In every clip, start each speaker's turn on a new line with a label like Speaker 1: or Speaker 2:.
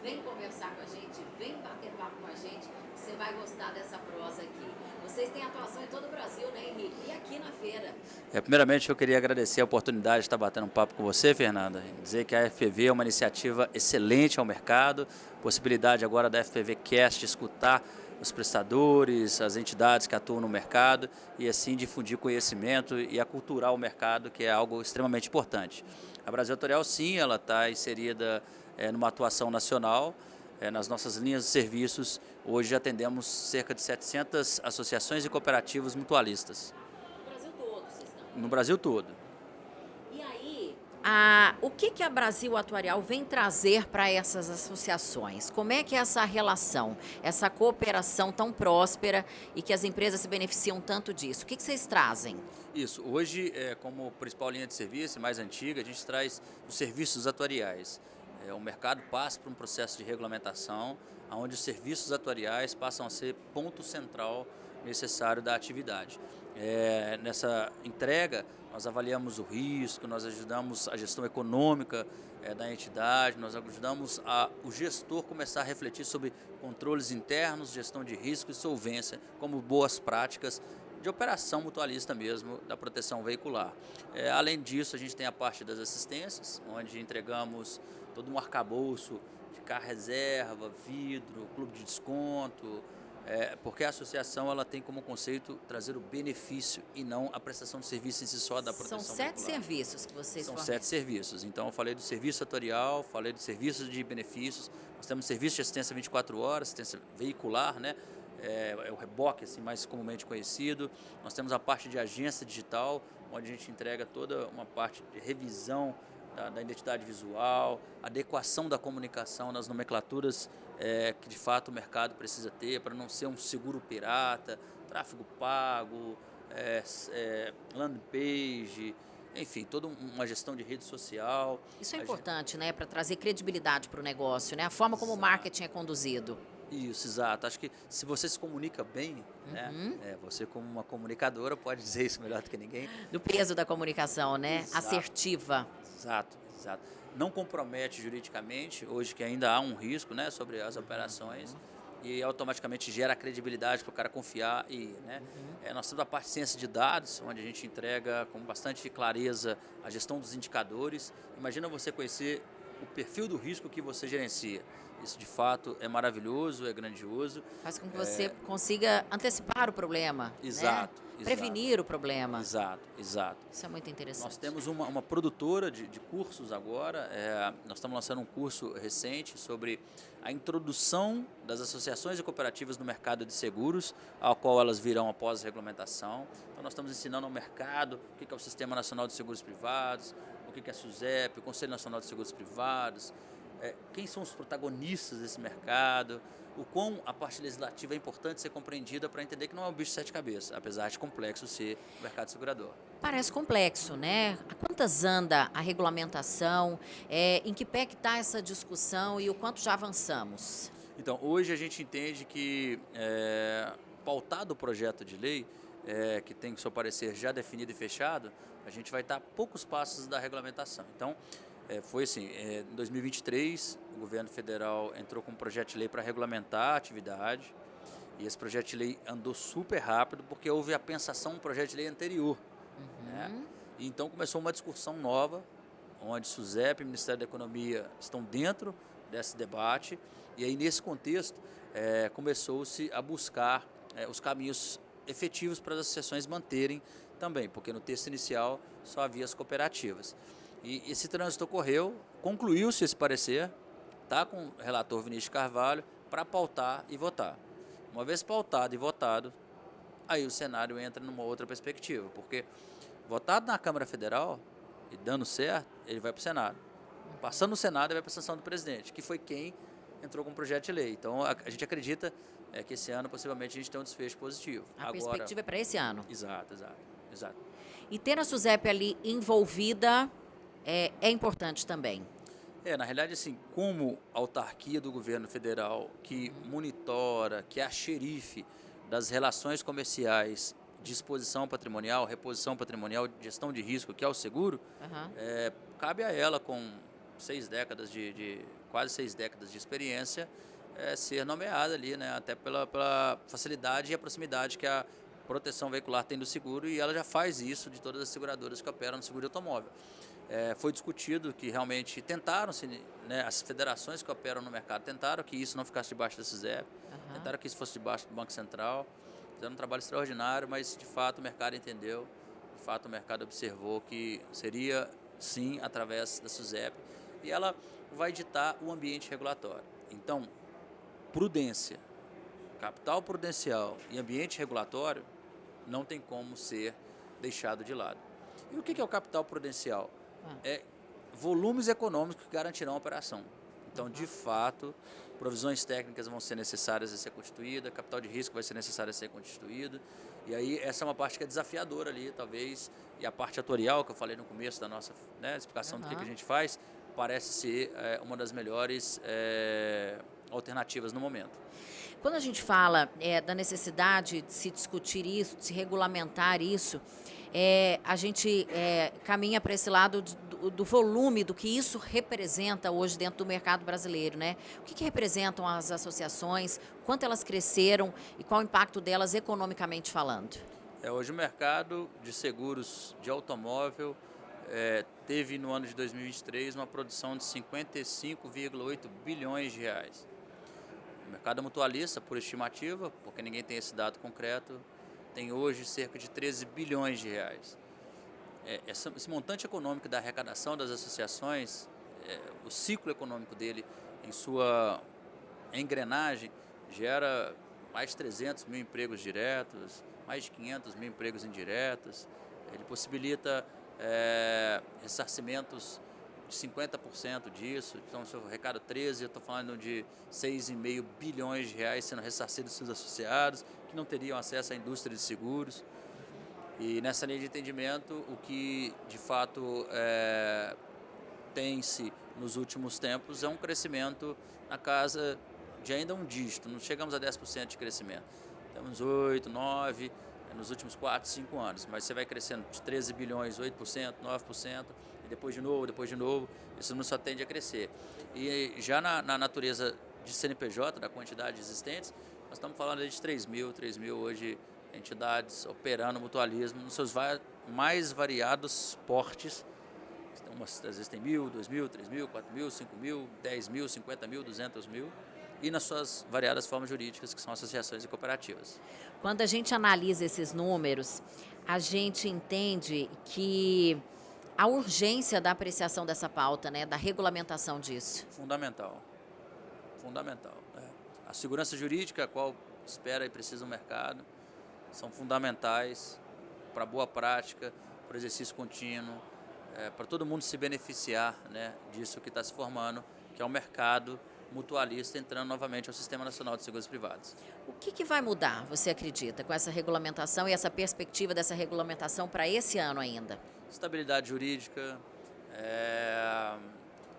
Speaker 1: vem conversar com a gente, vem bater papo com a gente, você vai gostar dessa prosa aqui. Vocês têm atuação em todo o Brasil, né, Henrique? E aqui na feira.
Speaker 2: Primeiramente, eu queria agradecer a oportunidade de estar batendo um papo com você, Fernanda, e dizer que a FPV é uma iniciativa excelente ao mercado, possibilidade agora da FPV Cast escutar os prestadores, as entidades que atuam no mercado e assim difundir conhecimento e aculturar o mercado, que é algo extremamente importante. A Brasil Atuarial, sim, ela está inserida numa atuação nacional. Nas nossas linhas de serviços, hoje atendemos cerca de 700 associações e cooperativas mutualistas.
Speaker 1: No Brasil todo vocês estão.
Speaker 2: No Brasil todo.
Speaker 1: E aí, o que, que a Brasil Atuarial vem trazer para essas associações? Como é que é essa relação, essa cooperação tão próspera e que as empresas se beneficiam tanto disso? O que, que vocês trazem?
Speaker 2: Isso. Hoje, como principal linha de serviço, mais antiga, a gente traz os serviços atuariais. O mercado passa por um processo de regulamentação, onde os serviços atuariais passam a ser ponto central necessário da atividade. Nessa entrega, nós avaliamos o risco, nós ajudamos a gestão econômica da entidade, nós ajudamos o gestor começar a refletir sobre controles internos, gestão de risco e solvência, como boas práticas de operação mutualista mesmo, da proteção veicular. Além disso, a gente tem a parte das assistências, onde entregamos todo um arcabouço de carro reserva, vidro, clube de desconto, porque a associação ela tem como conceito trazer o benefício e não a prestação de serviço em si só da proteção
Speaker 1: São
Speaker 2: veicular.
Speaker 1: 7 serviços que vocês
Speaker 2: São
Speaker 1: fornecem.
Speaker 2: 7 serviços. Então, eu falei do serviço atorial, falei do serviço de benefícios. Nós temos serviço de assistência 24 horas, assistência veicular, né? É o reboque, assim, mais comumente conhecido. Nós temos a parte de agência digital, onde a gente entrega toda uma parte de revisão da identidade visual, adequação da comunicação nas nomenclaturas que de fato o mercado precisa ter para não ser um seguro pirata, tráfego pago, landing page, enfim, toda uma gestão de rede social.
Speaker 1: Isso é
Speaker 2: A gente-
Speaker 1: importante, né, para trazer credibilidade para o negócio, né? A forma como o
Speaker 2: Exato.
Speaker 1: marketing é conduzido.
Speaker 2: Isso, exato. Acho que se você se comunica bem, né,
Speaker 1: Uhum.
Speaker 2: você como uma comunicadora pode dizer isso melhor do que ninguém.
Speaker 1: Do peso da comunicação, né?
Speaker 2: Exato,
Speaker 1: Assertiva.
Speaker 2: exato, exato. Não compromete juridicamente, hoje que ainda há um risco, né, sobre as operações, e automaticamente gera credibilidade para o cara confiar. Né, nós temos a parte de ciência de dados, onde a gente entrega com bastante clareza a gestão dos indicadores. Imagina você conhecer o perfil do risco que você gerencia. Isso de fato é maravilhoso, é grandioso.
Speaker 1: Faz com que você consiga antecipar o problema, né?
Speaker 2: Exato, exato.
Speaker 1: Prevenir o problema.
Speaker 2: Exato, exato.
Speaker 1: Isso é muito interessante.
Speaker 2: Nós temos uma produtora de cursos agora, nós estamos lançando um curso recente sobre a introdução das associações e cooperativas no mercado de seguros, ao qual elas virão após a regulamentação. Então nós estamos ensinando ao mercado o que é o Sistema Nacional de Seguros Privados, o que é a SUSEP, o Conselho Nacional de Seguros Privados, quem são os protagonistas desse mercado, o quão a parte legislativa é importante ser compreendida para entender que não é um bicho de sete cabeças, apesar de complexo ser o mercado segurador.
Speaker 1: Parece complexo, né? A quantas anda a regulamentação? Em que pé que está essa discussão e o quanto já avançamos?
Speaker 2: Então, hoje a gente entende que, pautado o projeto de lei, que tem o seu parecer já definido e fechado, a gente vai estar a poucos passos da regulamentação. Então, foi assim, em 2023, o governo federal entrou com um projeto de lei para regulamentar a atividade, e esse projeto de lei andou super rápido, porque houve a pensação no projeto de lei anterior. Né? E então começou uma discussão nova, onde SUSEP e Ministério da Economia estão dentro desse debate, e aí nesse contexto começou-se a buscar os caminhos efetivos para as associações manterem também, porque no texto inicial só havia as cooperativas. E esse trânsito ocorreu, concluiu-se esse parecer, está com o relator Vinícius Carvalho, para pautar e votar. Uma vez pautado e votado, aí o cenário entra numa outra perspectiva, porque votado na Câmara Federal e dando certo, ele vai para o Senado. Passando no Senado, ele vai para a sanção do presidente, que foi quem entrou com o projeto de lei. Então, a gente acredita que esse ano, possivelmente, a gente tem um desfecho positivo.
Speaker 1: A perspectiva é para esse ano.
Speaker 2: Exato, exato, exato.
Speaker 1: E ter a SUSEP ali envolvida é importante também.
Speaker 2: Na realidade, assim, como autarquia do governo federal que monitora, que é a xerife das relações comerciais, disposição patrimonial, reposição patrimonial, gestão de risco, que é o seguro,
Speaker 1: Aham.
Speaker 2: cabe a ela, com quase 6 décadas de experiência, ser nomeada ali, né? Até pela facilidade e a proximidade que a proteção veicular tem do seguro, e ela já faz isso de todas as seguradoras que operam no seguro de automóvel. Foi discutido que realmente tentaram-se, né, as federações que operam no mercado tentaram que isso não ficasse debaixo da SUSEP, tentaram que isso fosse debaixo do Banco Central, fizeram um trabalho extraordinário, mas de fato o mercado entendeu, de fato o mercado observou que seria sim através da SUSEP, e ela vai ditar o ambiente regulatório. Então, prudência, capital prudencial e ambiente regulatório não tem como ser deixado de lado. E o que é o capital prudencial? É volumes econômicos que garantirão a operação. Então, de fato, provisões técnicas vão ser necessárias a ser constituída, capital de risco vai ser necessário a ser constituído, e aí essa é uma parte que é desafiadora ali, talvez, e a parte atorial, que eu falei no começo da nossa, né, explicação do que a gente faz, parece ser uma das melhores alternativas no momento.
Speaker 1: Quando a gente fala da necessidade de se discutir isso, de se regulamentar isso, a gente caminha para esse lado do volume, do que isso representa hoje dentro do mercado brasileiro, né? O que representam as associações, quanto elas cresceram e qual o impacto delas economicamente falando?
Speaker 2: Hoje o mercado de seguros de automóvel teve no ano de 2023 uma produção de 55,8 bilhões de reais. O mercado mutualista, por estimativa, porque ninguém tem esse dado concreto, tem hoje cerca de 13 bilhões de reais. Esse montante econômico da arrecadação das associações, o ciclo econômico dele em sua engrenagem gera mais de 300 mil empregos diretos, mais de 500 mil empregos indiretos. Ele possibilita ressarcimentos de 50% disso. Então, se eu arrecado 13, eu estou falando de 6,5 bilhões de reais sendo ressarcidos seus associados, que não teriam acesso à indústria de seguros. E nessa linha de entendimento, o que de fato tem-se nos últimos tempos é um crescimento na casa de ainda um dígito, não chegamos a 10% de crescimento. Temos 8, 9 nos últimos 4, 5 anos, mas você vai crescendo de 13 bilhões, 8%, 9%, e depois de novo, isso não só tende a crescer. E já na natureza de CNPJ, da quantidade existentes, nós estamos falando de 3 mil hoje entidades operando mutualismo nos seus mais variados portes. Às vezes tem 1.000, 2.000, 3.000, 4.000, 5.000, 10.000, 50.000, 200.000, e nas suas variadas formas jurídicas, que são associações e cooperativas.
Speaker 1: Quando a gente analisa esses números, a gente entende que a urgência da apreciação dessa pauta, né, da regulamentação disso.
Speaker 2: Fundamental. A segurança jurídica, a qual espera e precisa o mercado, são fundamentais para a boa prática, para o exercício contínuo, para todo mundo se beneficiar, né, disso que está se formando, que é o mercado mutualista entrando novamente ao Sistema Nacional de Seguros Privados.
Speaker 1: O que vai mudar, você acredita, com essa regulamentação e essa perspectiva dessa regulamentação para esse ano ainda?
Speaker 2: Estabilidade jurídica,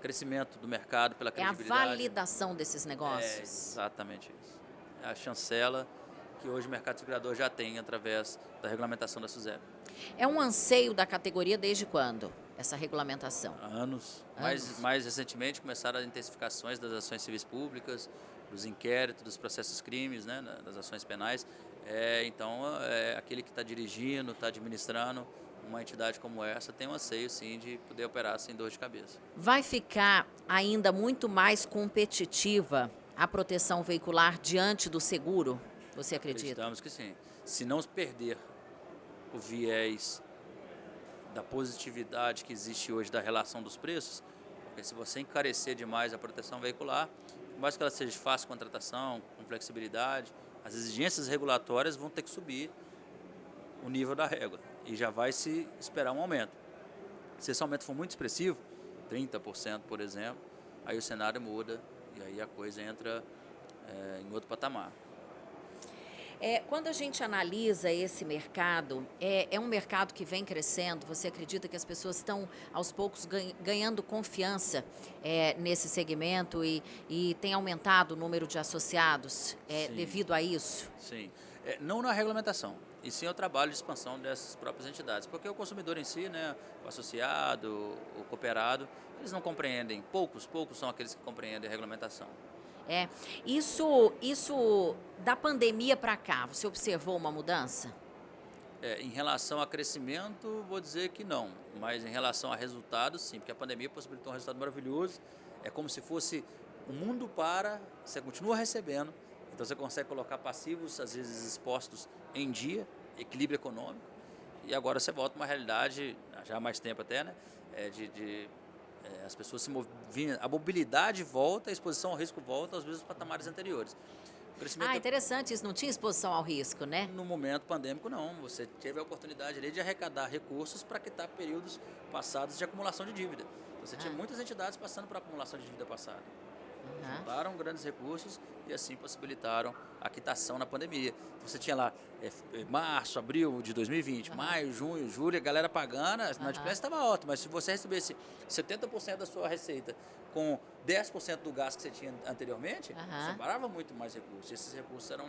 Speaker 2: crescimento do mercado pela credibilidade.
Speaker 1: É a validação desses negócios?
Speaker 2: Exatamente isso. É a chancela que hoje o mercado segurador já tem através da regulamentação da SUSEP.
Speaker 1: É um anseio da categoria desde quando, essa regulamentação?
Speaker 2: Há anos. Mais recentemente começaram as intensificações das ações civis públicas, dos inquéritos, dos processos crimes, né, das ações penais. Então, aquele que está dirigindo, está administrando uma entidade como essa, tem um anseio, sim, de poder operar sem dor de cabeça.
Speaker 1: Vai ficar ainda muito mais competitiva a proteção veicular diante do seguro? Você acredita?
Speaker 2: Acreditamos que sim. Se não perder o viés da positividade que existe hoje da relação dos preços, porque se você encarecer demais a proteção veicular, por mais que ela seja de fácil contratação, com flexibilidade, as exigências regulatórias vão ter que subir o nível da régua e já vai se esperar um aumento. Se esse aumento for muito expressivo, 30%, por exemplo, aí o cenário muda e aí a coisa entra em outro patamar.
Speaker 1: Quando a gente analisa esse mercado, é um mercado que vem crescendo. Você acredita que as pessoas estão, aos poucos, ganhando confiança nesse segmento e tem aumentado o número de associados devido a isso?
Speaker 2: Sim. Não na regulamentação. e sim ao trabalho de expansão dessas próprias entidades. Porque o consumidor em si, né, o associado, o cooperado, eles não compreendem, poucos são aqueles que compreendem a regulamentação.
Speaker 1: É. Isso da pandemia para cá, você observou uma mudança?
Speaker 2: Em relação a crescimento, vou dizer que não, mas em relação a resultados, sim, porque a pandemia possibilitou um resultado maravilhoso. É como se fosse o mundo para, você continua recebendo, então você consegue colocar passivos, às vezes expostos em dia, equilíbrio econômico, e agora você volta a uma realidade, já há mais tempo até, né, as pessoas se moviam, a mobilidade volta, a exposição ao risco volta aos mesmos patamares anteriores. O crescimento
Speaker 1: Interessante isso, não tinha exposição ao risco, né?
Speaker 2: no momento pandêmico, não. Você teve a oportunidade ali de arrecadar recursos para quitar períodos passados de acumulação de dívida. Você tinha muitas entidades passando por acumulação de dívida passada. Juntaram grandes recursos e assim possibilitaram a quitação na pandemia. Você tinha lá março, abril de 2020, maio, junho, julho, a galera pagando, a inadimplência estava alta, mas se você recebesse 70% da sua receita com 10% do gasto que você tinha anteriormente, você parava muito mais recursos. E esses recursos eram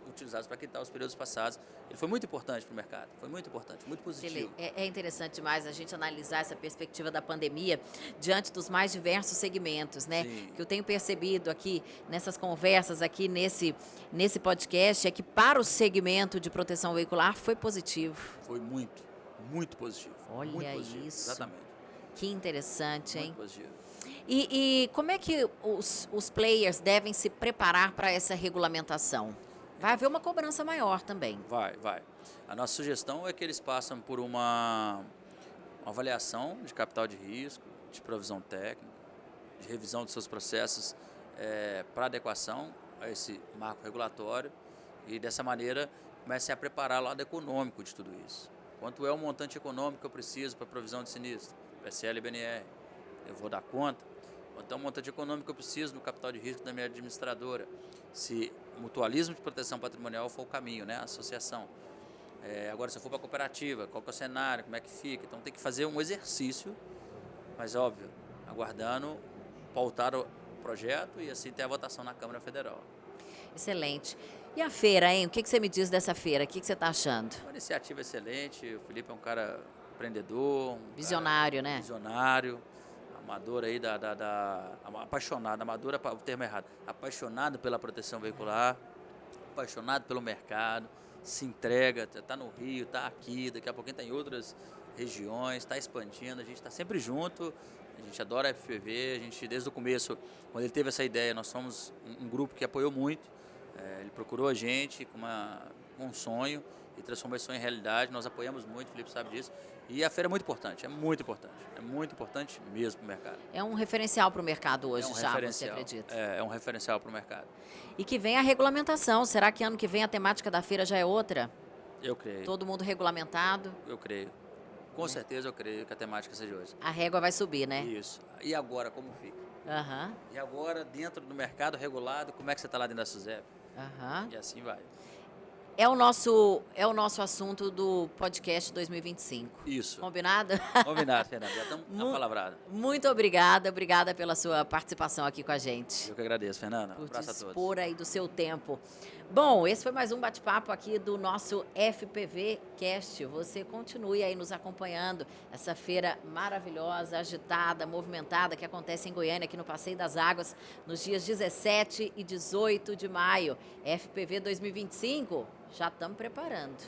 Speaker 2: utilizados para quitar os períodos passados. Ele foi muito importante para o mercado, foi muito importante, muito positivo.
Speaker 1: É interessante demais a gente analisar essa perspectiva da pandemia diante dos mais diversos segmentos, né?
Speaker 2: Sim.
Speaker 1: Que eu tenho percebido aqui nessas conversas, aqui nesse podcast, é que para o segmento de proteção veicular foi positivo.
Speaker 2: Foi muito positivo.
Speaker 1: Olha
Speaker 2: muito positivo,
Speaker 1: isso.
Speaker 2: exatamente.
Speaker 1: Que interessante, hein?
Speaker 2: Muito positivo.
Speaker 1: E como é que os players devem se preparar para essa regulamentação? Vai haver uma cobrança maior também.
Speaker 2: Vai. A nossa sugestão é que eles passem por uma avaliação de capital de risco, de provisão técnica, de revisão dos seus processos para adequação a esse marco regulatório e, dessa maneira, comecem a preparar o lado econômico de tudo isso. Quanto é o montante econômico que eu preciso para provisão de sinistro? PSL e BNR. Eu vou dar conta? Quanto é o montante econômico que eu preciso no capital de risco da minha administradora? Se o mutualismo de proteção patrimonial for o caminho, né? A associação. Agora, se eu for para a cooperativa, qual que é o cenário, como é que fica? Então, tem que fazer um exercício, mas, óbvio, aguardando pautar o projeto e assim ter a votação na Câmara Federal.
Speaker 1: Excelente. E a feira, hein? O que você me diz dessa feira? O que você está achando?
Speaker 2: Uma iniciativa excelente. O Felipe é um cara empreendedor.
Speaker 1: Visionário,
Speaker 2: cara
Speaker 1: né?
Speaker 2: Visionário. Amador aí apaixonado, amador é o termo errado, apaixonado pela proteção veicular, apaixonado pelo mercado, se entrega, está no Rio, está aqui, daqui a pouquinho está em outras regiões, está expandindo, a gente está sempre junto, a gente adora a FPV, a gente desde o começo, quando ele teve essa ideia, nós somos um grupo que apoiou muito, ele procurou a gente com um sonho e transformou esse sonho em realidade, nós apoiamos muito, o Felipe sabe disso. E a feira é muito importante mesmo para o mercado.
Speaker 1: É um referencial para o mercado hoje já, você acredita?
Speaker 2: É um referencial para o mercado.
Speaker 1: E que vem a regulamentação, será que ano que vem a temática da feira já é outra?
Speaker 2: Eu creio.
Speaker 1: Todo mundo regulamentado?
Speaker 2: Eu creio. Com certeza eu creio que a temática seja hoje.
Speaker 1: A régua vai subir, né?
Speaker 2: Isso. E agora, como fica? E agora, dentro do mercado regulado, como é que você está lá dentro da SUSEP? E assim vai.
Speaker 1: É o nosso assunto do podcast 2025.
Speaker 2: Isso.
Speaker 1: Combinado?
Speaker 2: Combinado, Fernanda. Já estamos na palavra.
Speaker 1: Muito obrigada pela sua participação aqui com a gente.
Speaker 2: Eu que agradeço, Fernanda. Um abraço a todos.
Speaker 1: Por dispor aí do seu tempo. Bom, esse foi mais um bate-papo aqui do nosso FPV Cast. Você continue aí nos acompanhando essa feira maravilhosa, agitada, movimentada que acontece em Goiânia, aqui no Passeio das Águas, nos dias 17 e 18 de maio. FPV 2025, já estamos preparando.